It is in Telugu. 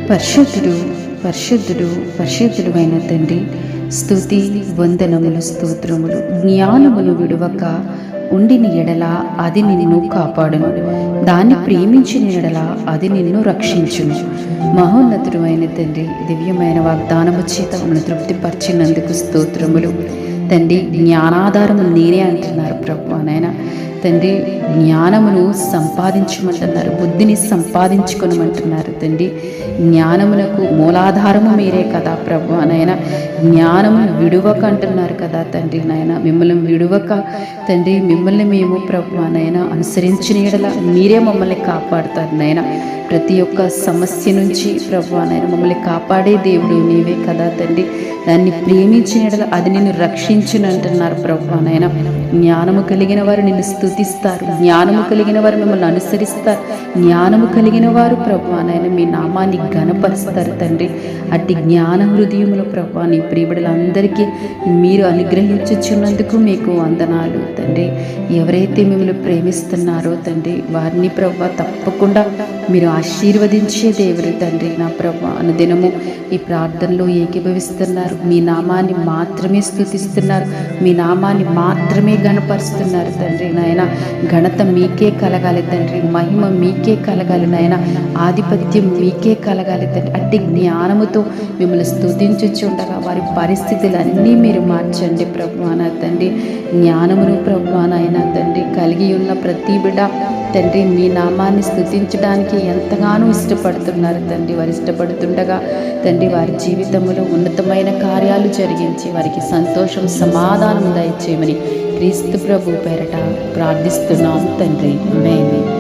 పరిశుద్ధుడు పరిశుద్ధుడు పరిశుద్ధుడు అయిన తండ్రి, స్తుతి వందనములు స్తోత్రములు. జ్ఞానమును విడువక ఉండిన ఎడల అది నిన్ను కాపాడును, దాన్ని ప్రేమించిన ఎడల అది నిన్ను రక్షించును. మహోన్నతుడు అయిన తండ్రి, దివ్యమైన వాగ్దానము చేత మమ్మల్ని తృప్తిపరిచినందుకు స్తోత్రములు తండ్రి. జ్ఞానాధారము నేనే అంటున్నారు ప్రభు నాయన తండ్రి. జ్ఞానమును సంపాదించమంటున్నారు, బుద్ధిని సంపాదించుకొనమంటున్నారు తండ్రి. జ్ఞానమునకు మూలాధారము మీరే కదా ప్రభు నాయన. జ్ఞానమును విడువక అంటున్నారు కదా తండ్రి నాయన. మిమ్మల్ని విడువక తండ్రి, మిమ్మల్ని మేము ప్రభు నాయన అనుసరించిన యెడల మీరే మమ్మల్ని కాపాడుతారు నాయన. ప్రతి ఒక్క సమస్య నుంచి ప్రభు నాయన మమ్మల్ని కాపాడే దేవుడు నీవే కదా తండ్రి. దాన్ని ప్రేమించిన యెడల అది నిన్ను రక్షించును అంటున్నారు ప్రభు నాయన. జ్ఞానము కలిగిన వారు నిన్ను స్తుతిస్తారు, జ్ఞానము కలిగిన వారు మిమ్మల్ని అనుసరిస్తారు, జ్ఞానము కలిగిన వారు ప్రభు నాయన మీ నామాన్ని ఘనపరుస్తారు తండ్రి. అట్టి జ్ఞాన హృదయములు ప్రభు నీ ప్రియబిడ్డలందరికీ మీరు అనుగ్రహించుచున్నందుకు మీకు వందనాలు తండ్రి. ఎవరైతే మిమ్మల్ని ప్రేమిస్తున్నారో తండ్రి, వారిని ప్రభు తప్పకుండా మీరు ఆశీర్వదించే దేవుడు తండ్రి. నా ప్రభు అనుదినము ఈ ప్రార్థనలో ఏకీభవిస్తున్నారు, మీ నామాన్ని మాత్రమే స్తుతిస్తున్నారు, మీ నామాన్ని మాత్రమే ఘనపరుస్తున్నారు తండ్రి నాయన. ఘనత మీకే కలగాలి తండ్రి, మహిమ మీకే కలగాలి నాయన, ఆధిపత్యం మీకే కలగాలి తండ్రి. అట్టి జ్ఞానముతో మిమ్మల్ని స్తుతించుచుండగా వారి పరిస్థితులన్నీ మీరు మార్చండి ప్రభు నా తండ్రి. జ్ఞానమును ప్రభు నాయన తండ్రి కలిగి ఉన్న ప్రతి బిడ్డ తండ్రి మీ నామాన్ని స్తుతించడానికి ఎంతగానో ఇష్టపడుతున్నారు తండ్రి. వారు ఇష్టపడుతుండగా తండ్రి వారి జీవితంలో ఉన్నతమైన కార్యాలు జరిగించి వారికి సంతోషం సమాధానం దయచేయమని క్రీస్తు ప్రభు పేరట ప్రార్థిస్తున్నాం తండ్రి. ఆమేన్.